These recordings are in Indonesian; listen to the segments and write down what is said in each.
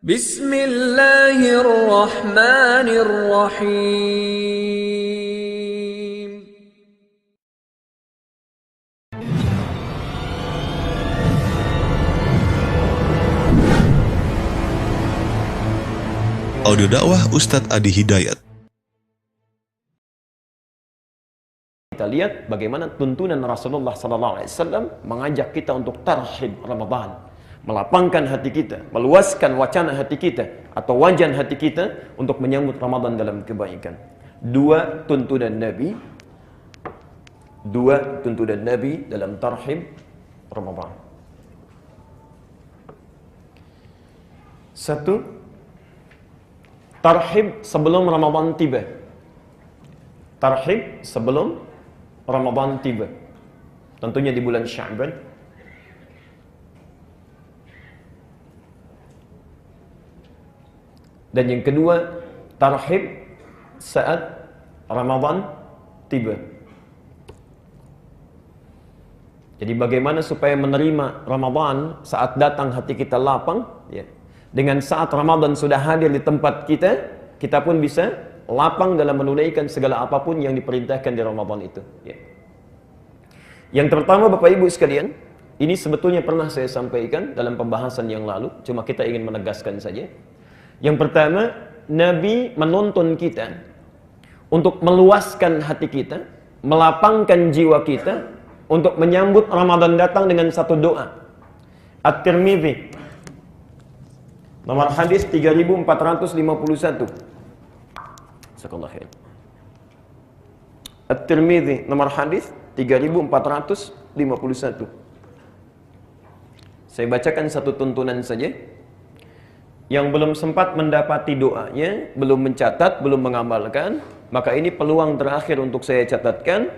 Bismillahirrahmanirrahim. Audio dakwah Ustadz Adi Hidayat. Kita lihat bagaimana tuntunan Rasulullah SAW mengajak kita untuk tarhib Ramadan, melapangkan hati kita, meluaskan wacana hati kita atau wajan hati kita untuk menyambut Ramadan dalam kebaikan. Dua tuntunan Nabi dalam tarhib Ramadan. Satu, tarhib sebelum Ramadan tiba. Tarhib sebelum Ramadan tiba. Tentunya di bulan Sya'ban. Dan yang kedua, tarhib saat Ramadan tiba. Jadi bagaimana supaya menerima Ramadan saat datang hati kita lapang, ya. Dengan saat Ramadan sudah hadir di tempat kita, kita pun bisa lapang dalam menunaikan segala apapun yang diperintahkan di Ramadan itu, ya. Yang pertama, Bapak Ibu sekalian, ini sebetulnya pernah saya sampaikan dalam pembahasan yang lalu, cuma kita ingin menegaskan saja. Yang pertama, Nabi menuntun kita untuk meluaskan hati kita, melapangkan jiwa kita untuk menyambut Ramadan datang dengan satu doa. At-Tirmidzi nomor hadis 3451. Jazakallahu khair. At-Tirmidzi nomor hadis 3451. Saya bacakan satu tuntunan saja. Yang belum sempat mendapati doanya, belum mencatat, belum mengamalkan, maka ini peluang terakhir untuk saya catatkan.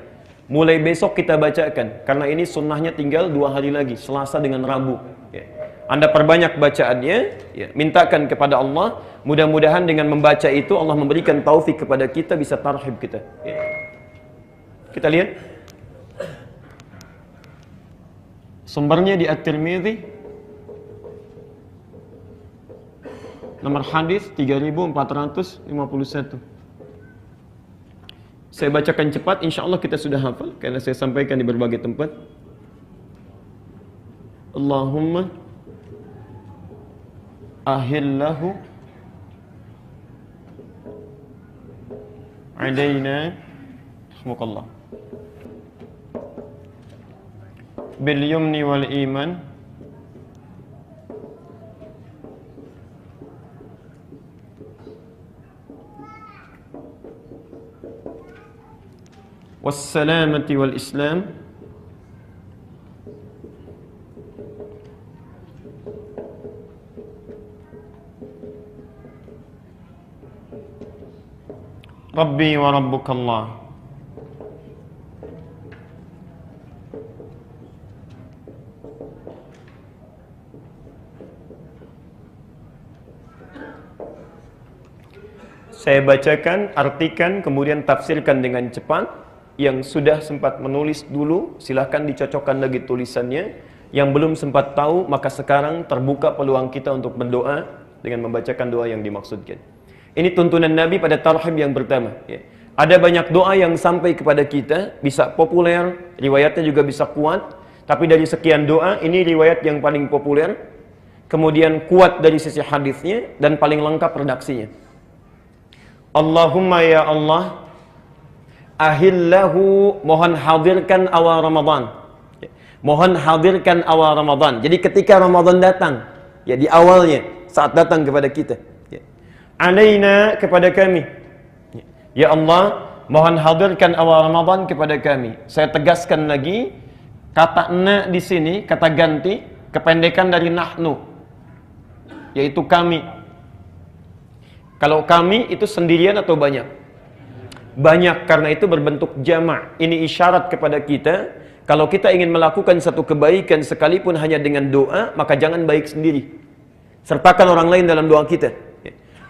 Mulai besok kita bacakan, karena ini sunnahnya tinggal 2 hari lagi, Selasa dengan Rabu, ya. Anda perbanyak bacaannya, ya. Mintakan kepada Allah, mudah-mudahan dengan membaca itu Allah memberikan taufik kepada kita, bisa tarhib kita, ya. Kita lihat sumbernya di At-Tirmidzi nomor hadis 3451. Saya bacakan cepat, insya Allah kita sudah hafal karena saya sampaikan di berbagai tempat. Allahumma ahillahu alaina rahmukallah bil yumni wal iman wassalamati wal islam Rabbi wa Rabbukallah. Saya bacakan, artikan, kemudian tafsirkan dengan cepat. Yang sudah sempat menulis dulu, silahkan dicocokkan lagi tulisannya. Yang belum sempat tahu, maka sekarang terbuka peluang kita untuk berdoa dengan membacakan doa yang dimaksudkan. Ini tuntunan Nabi pada tarhib yang pertama, ya. Ada banyak doa yang sampai kepada kita, bisa populer, riwayatnya juga bisa kuat. Tapi dari sekian doa, ini riwayat yang paling populer, kemudian kuat dari sisi hadisnya, dan paling lengkap redaksinya. Allahumma ya Allah, ahillahu, mohon hadirkan awal Ramadan, ya. Mohon hadirkan awal Ramadan. Jadi ketika Ramadan datang, ya, di awalnya, saat datang kepada kita, alaina, kepada kami, ya Allah, mohon hadirkan awal Ramadan kepada kami. Saya tegaskan lagi, kata na di sini, kata ganti, kependekan dari nahnu, yaitu kami. Kalau kami itu sendirian atau banyak? Banyak, karena itu berbentuk jamak. Ini isyarat kepada kita, kalau kita ingin melakukan satu kebaikan sekalipun hanya dengan doa, maka jangan baik sendiri. Sertakan orang lain dalam doa kita.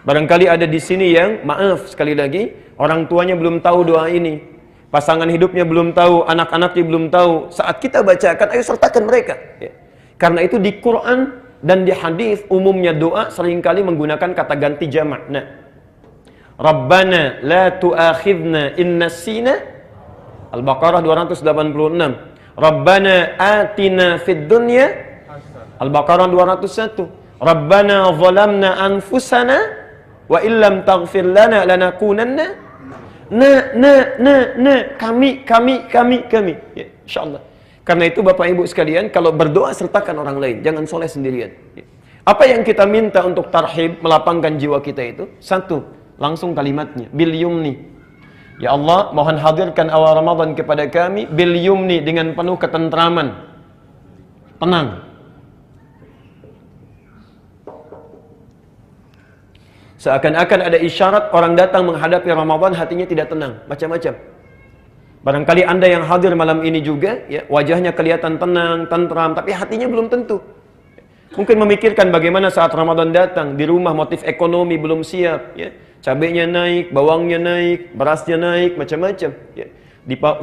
Barangkali ada di sini yang, maaf sekali lagi, orang tuanya belum tahu doa ini, pasangan hidupnya belum tahu, anak-anaknya belum tahu. Saat kita bacakan, ayo sertakan mereka, ya. Karena itu di Quran Dan di hadis umumnya doa seringkali menggunakan kata ganti jamak. Nah, Rabbana la tu'akhidna in nasina. Al-Baqarah 286. Rabbana atina fid dunya. Al-Baqarah 201. Rabbana zalamna anfusana wa illam taghfir lana lanakunanna. Kami. Ya, insyaallah. Karena itu Bapak Ibu sekalian, kalau berdoa sertakan orang lain, jangan soleh sendirian. Apa yang kita minta untuk tarhib, melapangkan jiwa kita itu? Satu, langsung kalimatnya, bil yumni. Ya Allah, mohon hadirkan awal Ramadan kepada kami, bil yumni, dengan penuh ketentraman. Tenang. Seakan-akan ada isyarat orang datang menghadapi Ramadan hatinya tidak tenang, macam-macam. Barangkali Anda yang hadir malam ini juga, ya, wajahnya kelihatan tenang, tentram, tapi hatinya belum tentu. Mungkin memikirkan bagaimana saat Ramadan datang, di rumah motif ekonomi belum siap, ya. Cabenya naik, bawangnya naik, berasnya naik, macam-macam. Ya.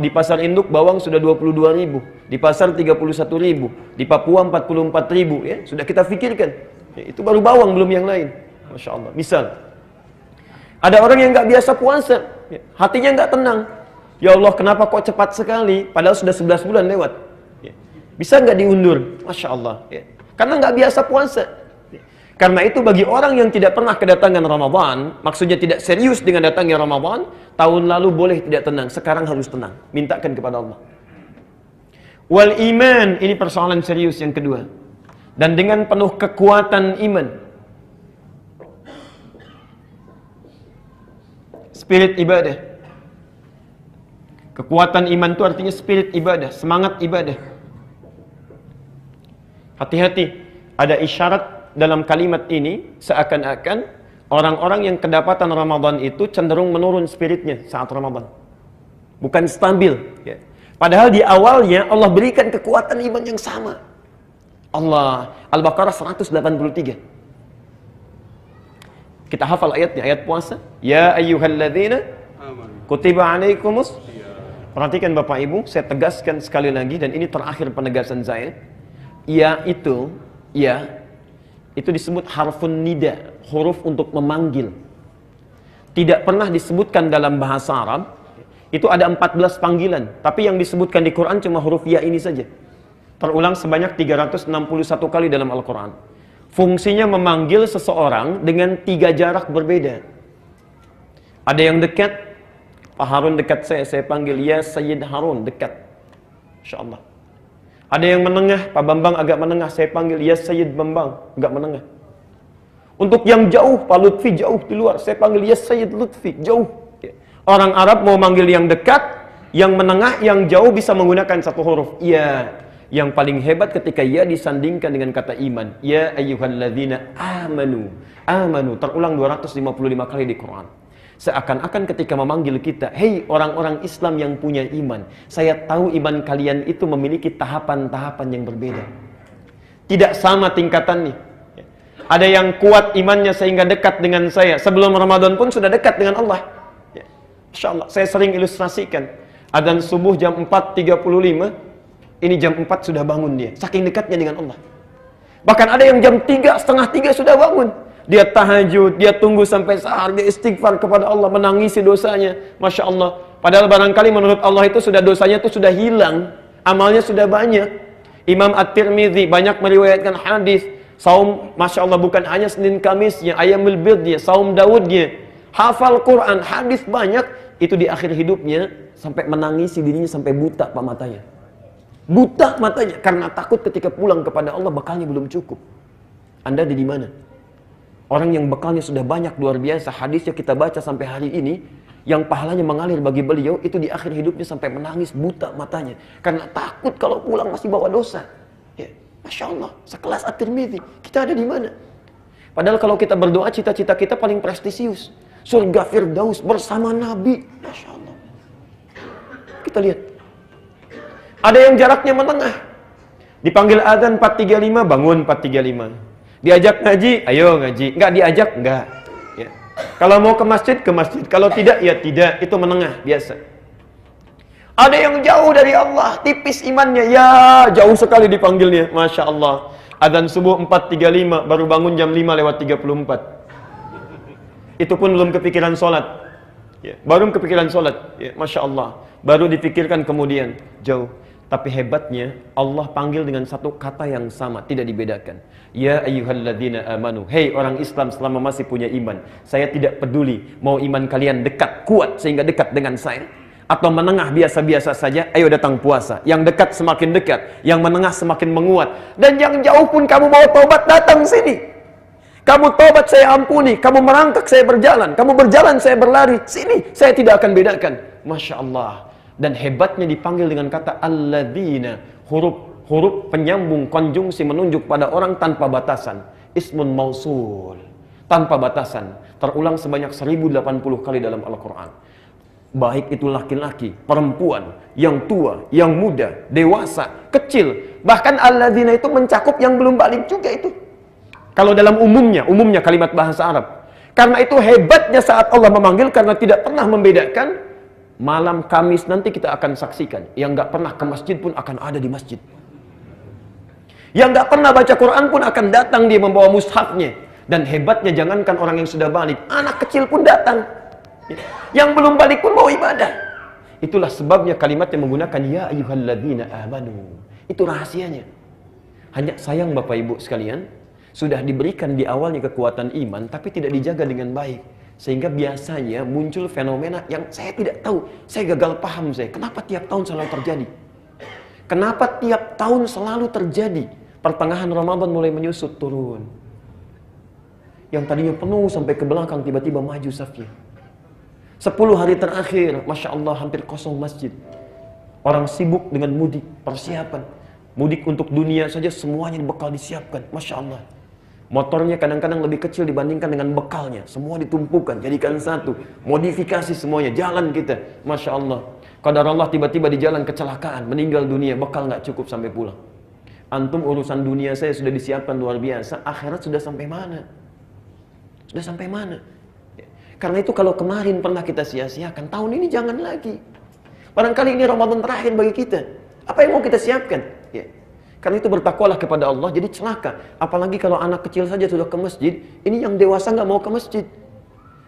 Di pasar induk bawang sudah 22.000, di pasar 31.000, di Papua 44.000, ya. Sudah kita pikirkan. Ya, itu baru bawang, belum yang lain. Masya Allah. Misal, ada orang yang nggak biasa puasa, ya, hatinya nggak tenang. Ya Allah, kenapa kok cepat sekali? Padahal sudah 11 bulan lewat. Ya. Bisa nggak diundur? Masya Allah. Ya. Karena nggak biasa puasa. Ya. Karena itu bagi orang yang tidak pernah kedatangan Ramadan, maksudnya tidak serius dengan datangnya Ramadan, tahun lalu boleh tidak tenang, sekarang harus tenang. Mintakan kepada Allah. Wal iman, ini persoalan serius yang kedua. Dan dengan penuh kekuatan iman. Spirit ibadah. Kekuatan iman itu artinya spirit ibadah, semangat ibadah. Hati-hati, ada isyarat dalam kalimat ini seakan-akan orang-orang yang kedapatan Ramadan itu cenderung menurun spiritnya saat Ramadan. Bukan stabil. Ya. Padahal di awalnya Allah berikan kekuatan iman yang sama. Allah, Al-Baqarah 183. Kita hafal ayatnya, ayat puasa. Ya ayyuhalladzina kutiba alaikumus. Perhatikan Bapak Ibu, saya tegaskan sekali lagi, dan ini terakhir penegasan saya. Ya itu disebut harfun nida, huruf untuk memanggil. Tidak pernah disebutkan dalam bahasa Arab, itu ada 14 panggilan. Tapi yang disebutkan di Quran cuma huruf ya ini saja. Terulang sebanyak 361 kali dalam Al-Quran. Fungsinya memanggil seseorang dengan 3 jarak berbeda. Ada yang dekat, Pak Harun dekat saya panggil ya Sayyid Harun, dekat. InsyaAllah. Ada yang menengah, Pak Bambang agak menengah, saya panggil ya Sayyid Bambang, agak menengah. Untuk yang jauh, Pak Lutfi jauh di luar, saya panggil ya Sayyid Lutfi, jauh. Orang Arab mau manggil yang dekat, yang menengah, yang jauh bisa menggunakan satu huruf. Ya. Yang paling hebat ketika ya disandingkan dengan kata iman. Ya ayyuhalladzina amanu. Amanu, terulang 255 kali di Quran. Seakan-akan ketika memanggil kita, hei orang-orang Islam yang punya iman, saya tahu iman kalian itu memiliki tahapan-tahapan yang berbeda. Tidak sama tingkatannya. Ada yang kuat imannya sehingga dekat dengan saya. Sebelum Ramadan pun sudah dekat dengan Allah. InsyaAllah, saya sering ilustrasikan. Adzan subuh jam 4.35, ini jam 4 sudah bangun dia. Saking dekatnya dengan Allah. Bahkan ada yang jam 3, setengah 3 sudah bangun. Dia tahajud, dia tunggu sampai sahar, dia istighfar kepada Allah, menangisi dosanya. Masya Allah. Padahal barangkali menurut Allah itu sudah dosanya itu sudah hilang, amalnya sudah banyak. Imam At-Tirmidzi banyak meriwayatkan hadis. Saum, Masya Allah, bukan hanya Senin Kamisnya, Ayyamul Bidnya, Saum Daudnya, hafal Quran, hadis banyak. Itu di akhir hidupnya sampai menangisi dirinya sampai buta pak matanya. Buta matanya karena takut ketika pulang kepada Allah bekalnya belum cukup. Anda di mana? Orang yang bekalnya sudah banyak luar biasa, hadisnya kita baca sampai hari ini, yang pahalanya mengalir bagi beliau itu di akhir hidupnya sampai menangis buta matanya karena takut kalau pulang masih bawa dosa. Ya, Masya Allah, sekelas At-Tirmidzi, kita ada di mana? Padahal kalau kita berdoa cita-cita kita paling prestisius, surga Firdaus bersama Nabi. Masya Allah. Kita lihat. Ada yang jaraknya menengah. Dipanggil adzan 4.35, bangun 4.35. Diajak ngaji, ayo ngaji. Enggak diajak, enggak. Ya. Kalau mau ke masjid, ke masjid. Kalau tidak, ya tidak. Itu menengah, biasa. Ada yang jauh dari Allah, tipis imannya. Ya, jauh sekali dipanggilnya. Masya Allah. Adzan subuh 4.35, baru bangun jam 5:34. Itu pun belum kepikiran sholat. Ya, baru kepikiran sholat. Ya, Masya Allah. Baru dipikirkan kemudian. Jauh. Tapi hebatnya, Allah panggil dengan satu kata yang sama, tidak dibedakan. Ya ayyuhalladzina amanu. Hei orang Islam selama masih punya iman. Saya tidak peduli mau iman kalian dekat, kuat sehingga dekat dengan saya, atau menengah biasa-biasa saja. Ayo datang puasa. Yang dekat semakin dekat, yang menengah semakin menguat. Dan yang jauh pun kamu mau tobat, datang sini. Kamu tobat saya ampuni, kamu merangkak saya berjalan, kamu berjalan saya berlari. Sini, saya tidak akan bedakan. Masya Allah. Dan hebatnya dipanggil dengan kata alladzina, huruf penyambung konjungsi menunjuk pada orang tanpa batasan. Ismun mausul, tanpa batasan. Terulang sebanyak 1080 kali dalam Al-Quran. Baik itu laki-laki, perempuan, yang tua, yang muda, dewasa, kecil. Bahkan alladzina itu mencakup yang belum balik juga itu. Kalau dalam umumnya kalimat bahasa Arab. Karena itu hebatnya saat Allah memanggil, karena tidak pernah membedakan. Malam Kamis nanti kita akan saksikan, yang gak pernah ke masjid pun akan ada di masjid. Yang gak pernah baca Quran pun akan datang, dia membawa mushafnya. Dan hebatnya jangankan orang yang sudah balik, anak kecil pun datang. Yang belum balik pun mau ibadah. Itulah sebabnya kalimat yang menggunakan ya ayyuhalladzina amanu. Itu rahasianya. Hanya sayang Bapak Ibu sekalian, sudah diberikan di awalnya kekuatan iman, tapi tidak dijaga dengan baik. Sehingga biasanya muncul fenomena yang saya tidak tahu. Saya gagal paham saya. Kenapa tiap tahun selalu terjadi? Kenapa tiap tahun selalu terjadi? Pertengahan Ramadan mulai menyusut, turun. Yang tadinya penuh sampai ke belakang, tiba-tiba maju safnya. 10 hari terakhir, Masya Allah hampir kosong masjid. Orang sibuk dengan mudik, persiapan. Mudik untuk dunia saja semuanya bekal disiapkan. Masya Allah. Motornya kadang-kadang lebih kecil dibandingkan dengan bekalnya. Semua ditumpukan, jadikan satu. Modifikasi semuanya, jalan kita. Masya Allah. Qadar Allah tiba-tiba di jalan kecelakaan, meninggal dunia, bekal nggak cukup sampai pulang. Antum urusan dunia saya sudah disiapkan luar biasa, akhirat sudah sampai mana? Sudah sampai mana? Karena itu kalau kemarin pernah kita sia-siakan, tahun ini jangan lagi. Barangkali ini Ramadan terakhir bagi kita. Apa yang mau kita siapkan? Ya. Karena itu bertakwalah kepada Allah, jadi celaka. Apalagi kalau anak kecil saja sudah ke masjid, ini yang dewasa nggak mau ke masjid.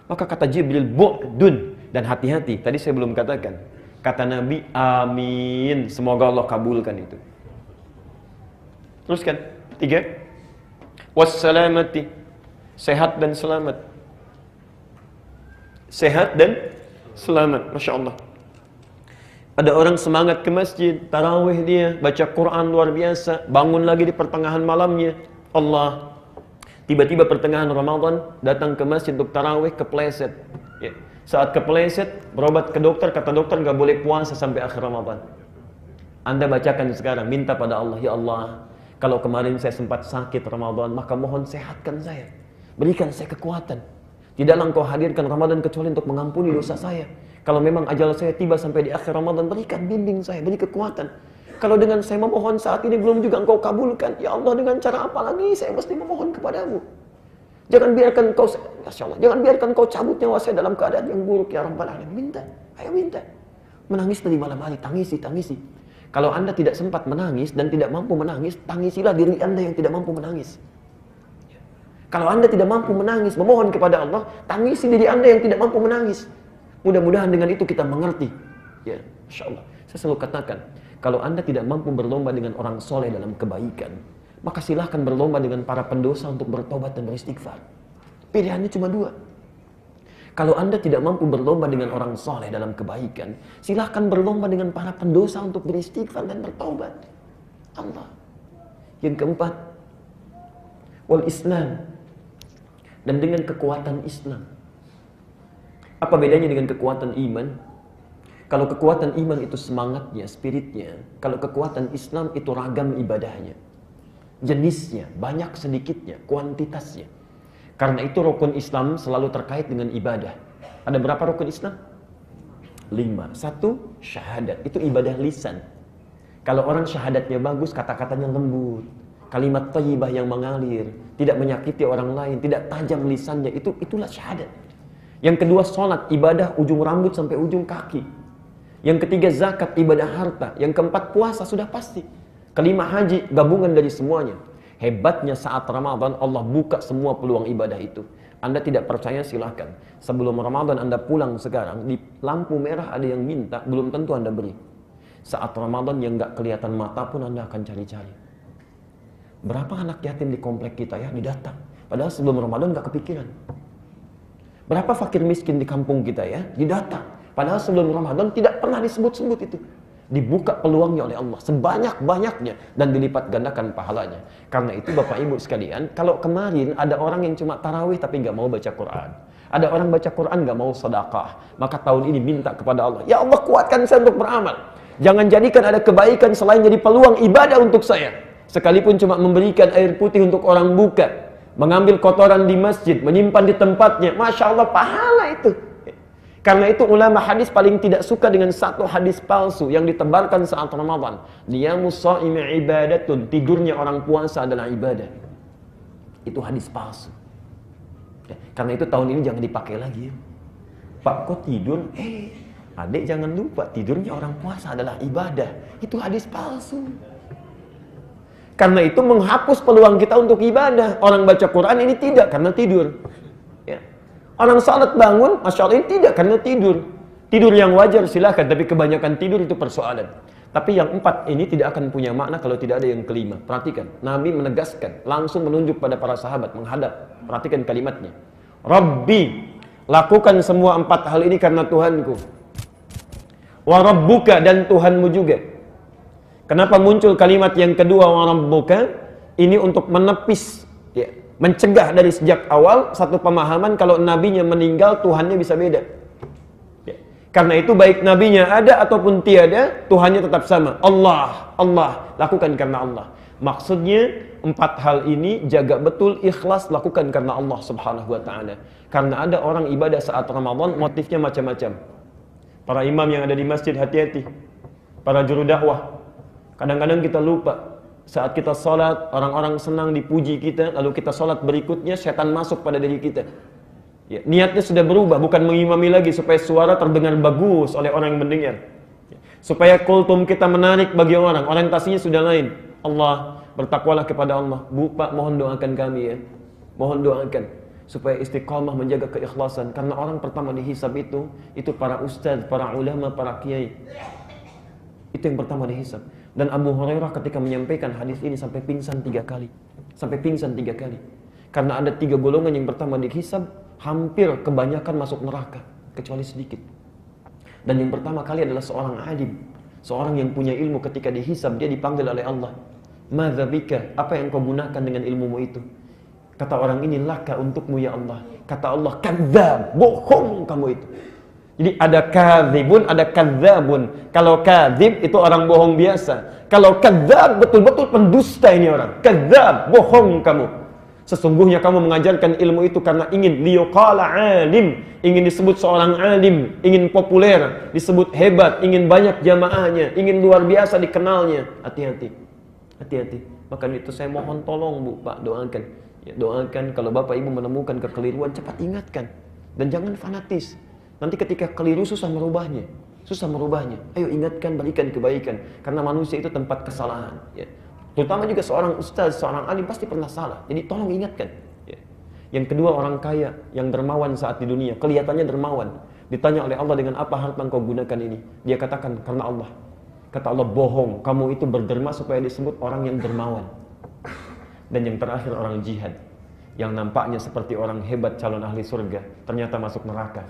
Maka kata Jibril, bu'dun. Dan hati-hati, tadi saya belum katakan. Kata Nabi, amin. Semoga Allah kabulkan itu. Teruskan, 3. Wassalamati. Sehat dan selamat. Sehat dan selamat, Masya Allah. Ada orang semangat ke masjid, tarawih dia, baca Quran luar biasa, bangun lagi di pertengahan malamnya. Allah, tiba-tiba pertengahan Ramadan, datang ke masjid untuk tarawih, kepleset. Ya. Saat kepleset, berobat ke dokter, kata dokter nggak boleh puasa sampai akhir Ramadan. Anda bacakan sekarang, minta pada Allah, ya Allah, kalau kemarin saya sempat sakit Ramadan, maka mohon sehatkan saya. Berikan saya kekuatan. Tidaklah engkau hadirkan Ramadan kecuali untuk mengampuni dosa saya. Kalau memang ajal saya tiba sampai di akhir Ramadan, berikan bimbing saya, beri kekuatan. Kalau dengan saya memohon saat ini belum juga engkau kabulkan, ya Allah dengan cara apa lagi saya mesti memohon kepadamu. Jangan biarkan engkau, Masya Allah, jangan biarkan engkau cabut nyawa saya dalam keadaan yang buruk, ya Rabbal Alamin. Minta, ayo minta. Menangis dari malam hari, tangisi. Kalau Anda tidak sempat menangis dan tidak mampu menangis, tangisilah diri Anda yang tidak mampu menangis. Kalau Anda tidak mampu menangis, memohon kepada Allah, tangisi diri Anda yang tidak mampu menangis. Mudah-mudahan dengan itu kita mengerti. Ya, Masya Allah. Saya selalu katakan, kalau Anda tidak mampu berlomba dengan orang soleh dalam kebaikan, maka silahkan berlomba dengan para pendosa untuk bertobat dan beristighfar. Pilihannya cuma 2. Kalau Anda tidak mampu berlomba dengan orang soleh dalam kebaikan, silahkan berlomba dengan para pendosa untuk beristighfar dan bertobat. Allah. Yang keempat, wal Islam. Dan dengan kekuatan Islam. Apa bedanya dengan kekuatan iman? Kalau kekuatan iman itu semangatnya, spiritnya. Kalau kekuatan Islam itu ragam ibadahnya. Jenisnya, banyak sedikitnya, kuantitasnya. Karena itu rukun Islam selalu terkait dengan ibadah. Ada berapa rukun Islam? 5. 1, syahadat. Itu ibadah lisan. Kalau orang syahadatnya bagus, kata-katanya lembut. Kalimat thayyibah yang mengalir. Tidak menyakiti orang lain. Tidak tajam lisannya. Itulah syahadat. Yang kedua, sholat, ibadah ujung rambut sampai ujung kaki. Yang ketiga, zakat, ibadah harta. Yang keempat, puasa, sudah pasti. Kelima, haji, gabungan dari semuanya. Hebatnya saat Ramadan, Allah buka semua peluang ibadah itu. Anda tidak percaya silahkan. Sebelum Ramadan Anda pulang sekarang, di lampu merah ada yang minta, belum tentu Anda beri. Saat Ramadan yang nggak kelihatan mata pun Anda akan cari-cari. Berapa anak yatim di komplek kita ya didatang. Padahal sebelum Ramadan nggak kepikiran. Berapa fakir miskin di kampung kita ya didatang. Padahal sebelum Ramadan tidak pernah disebut-sebut itu. Dibuka peluangnya oleh Allah sebanyak-banyaknya dan dilipat gandakan pahalanya. Karena itu Bapak Ibu sekalian, kalau kemarin ada orang yang cuma tarawih tapi nggak mau baca Quran, ada orang baca Quran nggak mau sedekah, maka tahun ini minta kepada Allah, ya Allah kuatkan saya untuk beramal. Jangan jadikan ada kebaikan selain jadi peluang ibadah untuk saya. Sekalipun cuma memberikan air putih untuk orang buka, mengambil kotoran di masjid, menyimpan di tempatnya, Masya Allah pahala itu. Karena itu ulama hadis paling tidak suka dengan satu hadis palsu yang ditebarkan saat Ramadan. Niyamus shaimi ibadatun, tidurnya orang puasa adalah ibadah. Itu hadis palsu. Karena itu tahun ini jangan dipakai lagi. Pak kok tidur? Adik jangan lupa tidurnya orang puasa adalah ibadah. Itu hadis palsu. Karena itu menghapus peluang kita untuk ibadah. Orang baca Quran ini tidak karena tidur. Orang salat bangun, Masya Allah ini tidak karena tidur. Tidur yang wajar silahkan, tapi kebanyakan tidur itu persoalan. Tapi yang 4 ini tidak akan punya makna kalau tidak ada yang kelima. Perhatikan, Nabi menegaskan, langsung menunjuk pada para sahabat, menghadap. Perhatikan kalimatnya. Rabbi, lakukan semua 4 hal ini karena Tuhanku. Wa Rabbuka, dan Tuhanmu juga. Kenapa muncul kalimat yang kedua, wa Rabbuka? Ini untuk menepis, mencegah dari sejak awal satu pemahaman kalau nabinya meninggal Tuhannya bisa beda. Karena itu baik nabinya ada ataupun tiada, Tuhannya tetap sama. Allah, lakukan karena Allah. Maksudnya 4 hal ini jaga betul, ikhlas, lakukan karena Allah Subhanahu wa taala. Karena ada orang ibadah saat Ramadan motifnya macam-macam. Para imam yang ada di masjid hati-hati. Para juru dakwah. Kadang-kadang kita lupa. Saat kita sholat, orang-orang senang dipuji kita, lalu kita sholat berikutnya, setan masuk pada diri kita. Niatnya sudah berubah, bukan mengimami lagi supaya suara terdengar bagus oleh orang yang mendengar. Supaya kultum kita menarik bagi orang, orientasinya sudah lain. Allah, bertakwalah kepada Allah. Bu, Pak, mohon doakan kami ya. Mohon doakan. Supaya istiqamah menjaga keikhlasan. Karena orang pertama dihisab itu para ustaz, para ulama, para kiai. Itu yang pertama dihisab. Dan Abu Hurairah ketika menyampaikan hadis ini sampai pingsan 3 kali. Sampai pingsan 3 kali. Karena ada 3 golongan yang pertama dihisab, hampir kebanyakan masuk neraka, kecuali sedikit. Dan yang pertama kali adalah seorang alim. Seorang yang punya ilmu ketika dihisab, dia dipanggil oleh Allah. Madza bika, apa yang kau gunakan dengan ilmumu itu? Kata orang ini, laka untukmu ya Allah. Kata Allah, kadzdzab, bohong kamu itu. Jadi ada kadzibun, ada kadzabun. Kalau kadzib itu orang bohong biasa. Kalau kadzab betul-betul pendusta ini orang. Kadzab, bohong kamu. Sesungguhnya kamu mengajarkan ilmu itu karena ingin liyuqala alim, ingin disebut seorang alim, ingin populer, disebut hebat, ingin banyak jamaahnya, ingin luar biasa dikenalnya. Hati-hati. Hati-hati. Maka itu saya mohon tolong Bu, Pak, doakan. Ya, doakan kalau Bapak Ibu menemukan kekeliruan cepat ingatkan dan jangan fanatis. Nanti ketika keliru susah merubahnya. Susah merubahnya. Ayo ingatkan, berikan kebaikan. Karena manusia itu tempat kesalahan. Ya. Terutama juga seorang ustaz, seorang alim pasti pernah salah. Jadi tolong ingatkan. Ya. Yang kedua orang kaya yang dermawan saat di dunia. Kelihatannya dermawan. Ditanya oleh Allah dengan apa harta engkau gunakan ini. Dia katakan karena Allah. Kata Allah bohong. Kamu itu berderma supaya disebut orang yang dermawan. Dan yang terakhir orang jihad. Yang nampaknya seperti orang hebat calon ahli surga. Ternyata masuk neraka.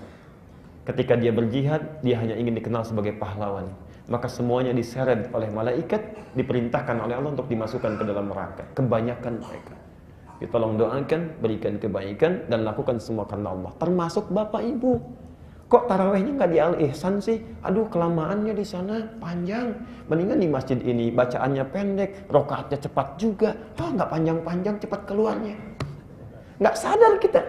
Ketika dia berjihad, dia hanya ingin dikenal sebagai pahlawan. Maka semuanya diseret oleh malaikat, diperintahkan oleh Allah untuk dimasukkan ke dalam neraka. Kebanyakan mereka. Tolong doakan, berikan kebaikan, dan lakukan semua karena Allah. Termasuk Bapak Ibu. Kok tarawehnya nggak di Al-Ihsan sih? Aduh, kelamaannya di sana panjang. Mendingan di masjid ini bacaannya pendek, rokaatnya cepat juga. Nggak panjang-panjang, cepat keluarnya. Nggak sadar kita.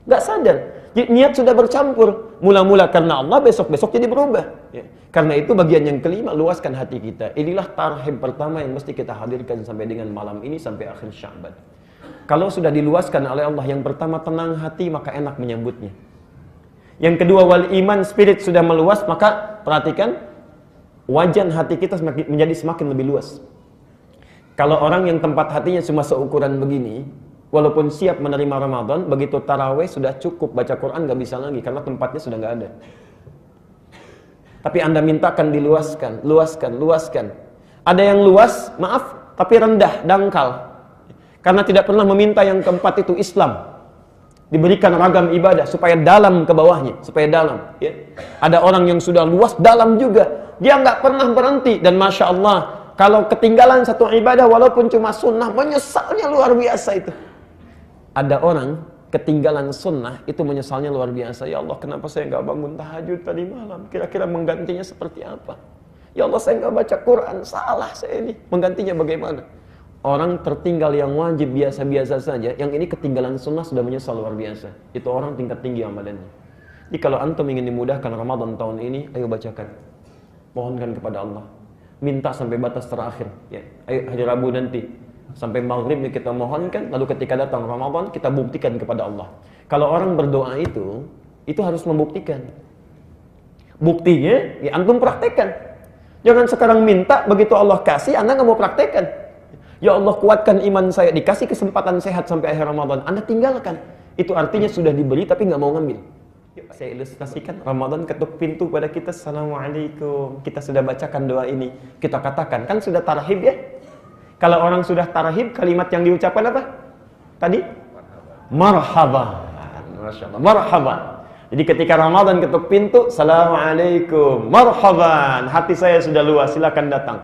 Nggak sadar. Niat sudah bercampur. Mula-mula karena Allah, besok-besok jadi berubah. Ya. Karena itu bagian yang kelima, luaskan hati kita. Inilah tarhib pertama yang mesti kita hadirkan sampai dengan malam ini, sampai akhir Sya'ban. Kalau sudah diluaskan oleh Allah, yang pertama tenang hati, maka enak menyambutnya. Yang kedua wal iman, spirit sudah meluas, maka perhatikan, wajan hati kita menjadi semakin lebih luas. Kalau orang yang tempat hatinya cuma seukuran begini, walaupun siap menerima Ramadan, begitu tarawih sudah cukup baca Quran nggak bisa lagi karena tempatnya sudah nggak ada. Tapi Anda mintakan diluaskan, luaskan. Ada yang luas, maaf, tapi rendah, dangkal. Karena tidak pernah meminta yang keempat itu Islam. Diberikan ragam ibadah supaya dalam ke bawahnya, supaya dalam. Ya. Ada orang yang sudah luas, dalam juga. Dia nggak pernah berhenti dan masya Allah. Kalau ketinggalan satu ibadah walaupun cuma sunnah, menyesalnya luar biasa itu. Ada orang ketinggalan sunnah itu menyesalnya luar biasa. Ya Allah, kenapa saya nggak bangun tahajud tadi malam? Kira-kira menggantinya seperti apa? Ya Allah, saya nggak baca Quran, salah saya ini. Menggantinya bagaimana? Orang tertinggal yang wajib biasa-biasa saja, yang ini ketinggalan sunnah sudah menyesal luar biasa. Itu orang tingkat tinggi amalannya. Jadi kalau antum ingin dimudahkan Ramadan tahun ini, ayo bacakan. Mohonkan kepada Allah. Minta sampai batas terakhir. Ya. Ayo hari Rabu nanti sampai maghribnya kita mohonkan, lalu ketika datang Ramadan kita buktikan kepada Allah. Kalau orang berdoa itu harus membuktikan. Buktinya ya antum praktekkan. Jangan sekarang minta, begitu Allah kasih Anda nggak mau praktekkan. Ya Allah, kuatkan iman saya, dikasih kesempatan sehat sampai akhir Ramadan, Anda tinggalkan. Itu artinya sudah diberi tapi nggak mau ngambil. Yuk, saya ilustrasikan. Ramadan ketuk pintu pada kita. Assalamualaikum. Kita sudah bacakan doa ini. Kita katakan. Kan sudah tarhib ya? Kalau orang sudah tarhib, kalimat yang diucapkan apa? Tadi? Marhaban. Masya Allah. Marhaban. Jadi ketika Ramadan ketuk pintu. Assalamualaikum. Marhaban. Hati saya sudah luas. Silakan datang.